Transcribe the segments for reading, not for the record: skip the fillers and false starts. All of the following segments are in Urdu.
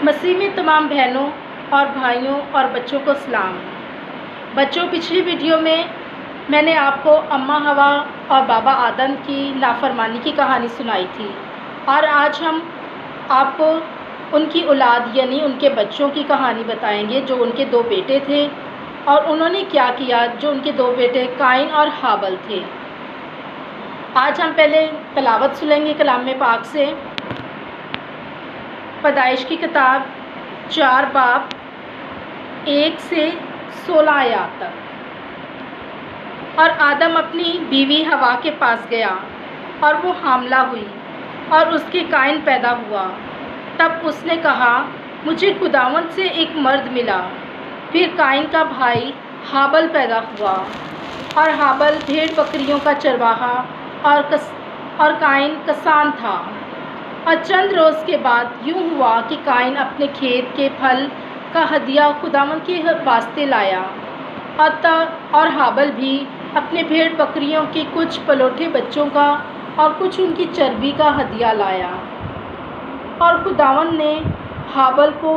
مسیح میں تمام بہنوں اور بھائیوں اور بچوں کو سلام۔ بچوں، پچھلی ویڈیو میں نے آپ کو اماں ہوا اور بابا آدم کی نافرمانی کی کہانی سنائی تھی، اور آج ہم آپ کو ان کی اولاد یعنی ان کے بچوں کی کہانی بتائیں گے، جو ان کے 2 بیٹے تھے اور انہوں نے کیا کیا، جو ان کے 2 بیٹے قائن اور ہابل تھے۔ آج ہم پہلے تلاوت سنیں گے کلام پاک سے۔ پیدائش کی کتاب 4 باب 1 سے 16 آیات تک۔ اور آدم اپنی بیوی ہوا کے پاس گیا اور وہ حاملہ ہوئی اور اس کے قائن پیدا ہوا۔ تب اس نے کہا، مجھے خداوند سے ایک مرد ملا۔ پھر قائن کا بھائی ہابل پیدا ہوا، اور ہابل بھیڑ بکریوں کا چرواہا اور قائن کسان تھا۔ اور چند روز کے بعد یوں ہوا کہ قائن اپنے کھیت کے پھل کا ہدیہ خداوند کے واسطے لایا، اور ہابل بھی اپنے بھیڑ بکریوں کے کچھ پلوٹھے بچوں کا اور کچھ ان کی چربی کا ہدیہ لایا۔ اور خداوند نے ہابل کو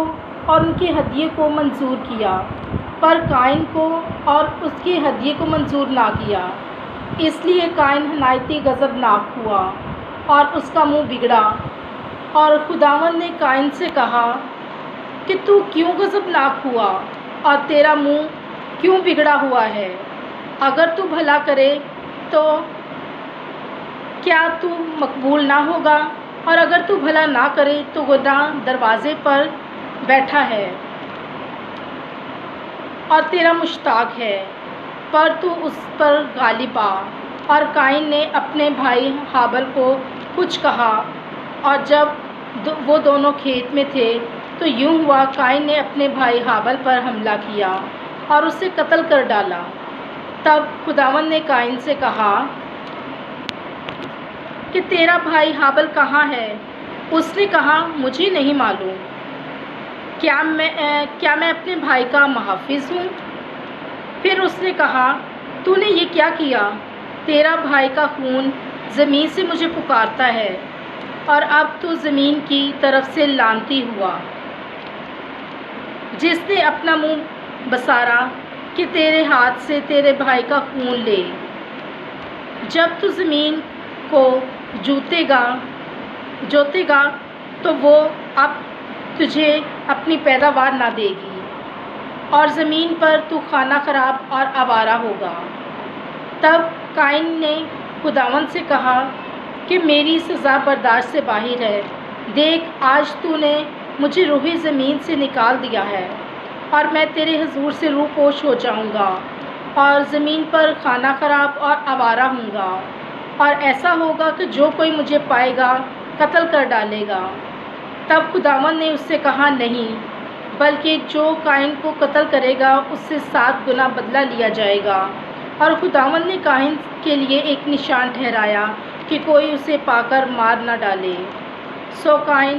اور ان کے ہدیے کو منظور کیا، پر قائن کو اور اس کے ہدیے کو منظور نہ کیا۔ اس لیے قائن نہایت غضبناک ہوا اور اس کا منہ بگڑا۔ اور خداوند نے قائن سے کہا کہ تو کیوں غضبناک ہوا اور تیرا منہ کیوں بگڑا ہوا ہے؟ اگر تو بھلا کرے تو کیا تو مقبول نہ ہوگا، اور اگر تو بھلا نہ کرے تو گناہ دروازے پر بیٹھا ہے اور تیرا مشتاق ہے، پر تو اس پر غالب آ۔ اور قائن نے اپنے بھائی ہابل کو کچھ کہا، اور جب وہ دونوں کھیت میں تھے تو یوں ہوا، قائن نے اپنے بھائی ہابل پر حملہ کیا اور اسے قتل کر ڈالا۔ تب خداوند نے قائن سے کہا کہ تیرا بھائی ہابل کہاں ہے؟ اس نے کہا، مجھے نہیں معلوم۔ کیا میں اپنے بھائی کا محافظ ہوں؟ پھر اس نے کہا، تو نے یہ کیا کیا؟ تیرا بھائی کا خون زمین سے مجھے پکارتا ہے، اور اب تو زمین کی طرف سے لعنتی ہوا، جس نے اپنا منہ بسارا کہ تیرے ہاتھ سے تیرے بھائی کا خون لے۔ جب تو زمین کو جوتے گا تو وہ اب تجھے اپنی پیداوار نہ دے گی، اور زمین پر تو خانہ خراب اور آوارہ ہوگا۔ تب قائن نے خداوند سے کہا کہ میری سزا برداشت سے باہر ہے۔ دیکھ، آج تو نے مجھے روح زمین سے نکال دیا ہے، اور میں تیرے حضور سے روپوش ہو جاؤں گا، اور زمین پر خانہ خراب اور آوارہ ہوں گا، اور ایسا ہوگا کہ جو کوئی مجھے پائے گا قتل کر ڈالے گا۔ تب خداوند نے اس سے کہا، نہیں، بلکہ جو قائن کو قتل کرے گا اس سے 7 گنا بدلہ لیا جائے گا۔ اور خداوند نے قائن کے لیے ایک نشان ٹھہرایا کہ کوئی اسے پا کر مار نہ ڈالے۔ سو قائن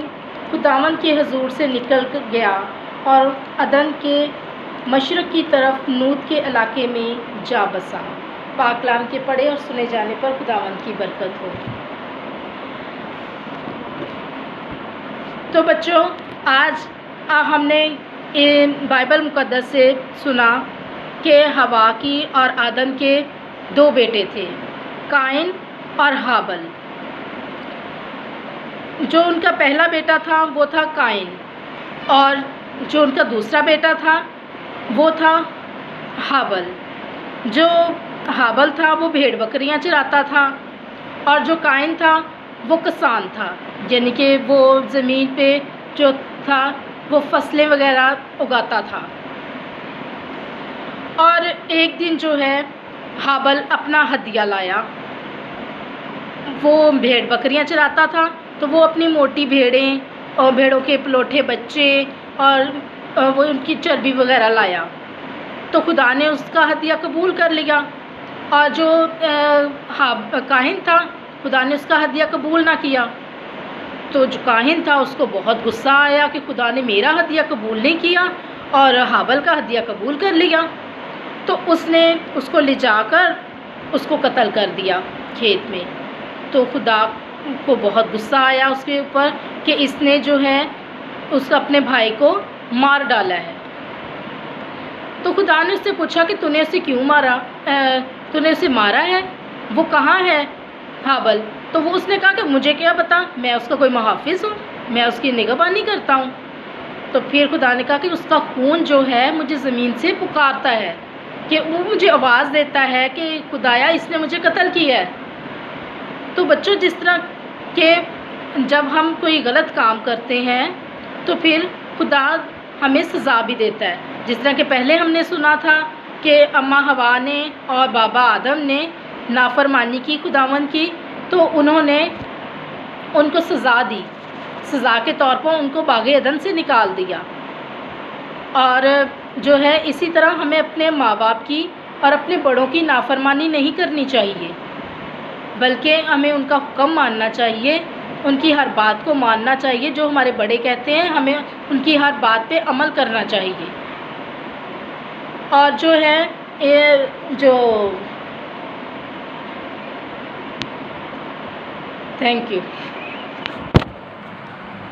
خداوند کے حضور سے نکل گیا اور عدن کے مشرق کی طرف نوت کے علاقے میں جا بسا۔ پاک کلام کے پڑھے اور سنے جانے پر خداوند کی برکت ہو۔ تو بچوں، آج ہم نے بائبل مقدس سے سنا کہ ہوا کی اور آدم کے 2 بیٹے تھے، قائن اور ہابل۔ جو ان کا پہلا بیٹا تھا وہ تھا قائن، اور جو ان کا دوسرا بیٹا تھا وہ تھا ہابل۔ جو ہابل تھا وہ بھیڑ بکریاں چراتا تھا، اور جو قائن تھا وہ کسان تھا، یعنی کہ وہ زمین پہ جو تھا وہ فصلیں وغیرہ اگاتا تھا۔ اور ایک دن جو ہے ہابل اپنا ہدیہ لایا۔ وہ بھیڑ بکریاں چراتا تھا تو وہ اپنی موٹی بھیڑیں اور بھیڑوں کے پلوٹھے بچے اور وہ ان کی چربی وغیرہ لایا، تو خدا نے اس کا ہدیہ قبول کر لیا۔ اور جو کاہن تھا، خدا نے اس کا ہدیہ قبول نہ کیا، تو جو کاہن تھا اس کو بہت غصہ آیا کہ خدا نے میرا ہدیہ قبول نہیں کیا اور ہابل کا ہدیہ قبول کر لیا۔ تو اس نے اس کو لے جا کر اس کو قتل کر دیا کھیت میں۔ تو خدا کو بہت غصہ آیا اس کے اوپر کہ اس نے جو ہے اس اپنے بھائی کو مار ڈالا ہے۔ تو خدا نے اس سے پوچھا کہ تو نے اسے کیوں مارا، تو نے اسے مارا ہے، وہ کہاں ہے ہابل؟ تو اس نے کہا کہ مجھے کیا پتا، میں اس کا کوئی محافظ ہوں، میں اس کی نگہبانی کرتا ہوں۔ تو پھر خدا نے کہا کہ اس کا خون جو ہے مجھے زمین سے پکارتا ہے، کہ وہ مجھے آواز دیتا ہے کہ خدایا اس نے مجھے قتل کیا ہے۔ تو بچوں، جس طرح کہ جب ہم کوئی غلط کام کرتے ہیں تو پھر خدا ہمیں سزا بھی دیتا ہے، جس طرح کہ پہلے ہم نے سنا تھا کہ اماں حوا نے اور بابا آدم نے نافرمانی کی خداوند کی، تو انہوں نے ان کو سزا دی، سزا کے طور پر ان کو باغ عدن سے نکال دیا۔ اور جو ہے اسی طرح ہمیں اپنے ماں باپ کی اور اپنے بڑوں کی نافرمانی نہیں کرنی چاہیے، بلکہ ہمیں ان کا حکم ماننا چاہیے، ان کی ہر بات کو ماننا چاہیے، جو ہمارے بڑے کہتے ہیں ہمیں ان کی ہر بات پہ عمل کرنا چاہیے۔ اور جو ہے تھینک یو۔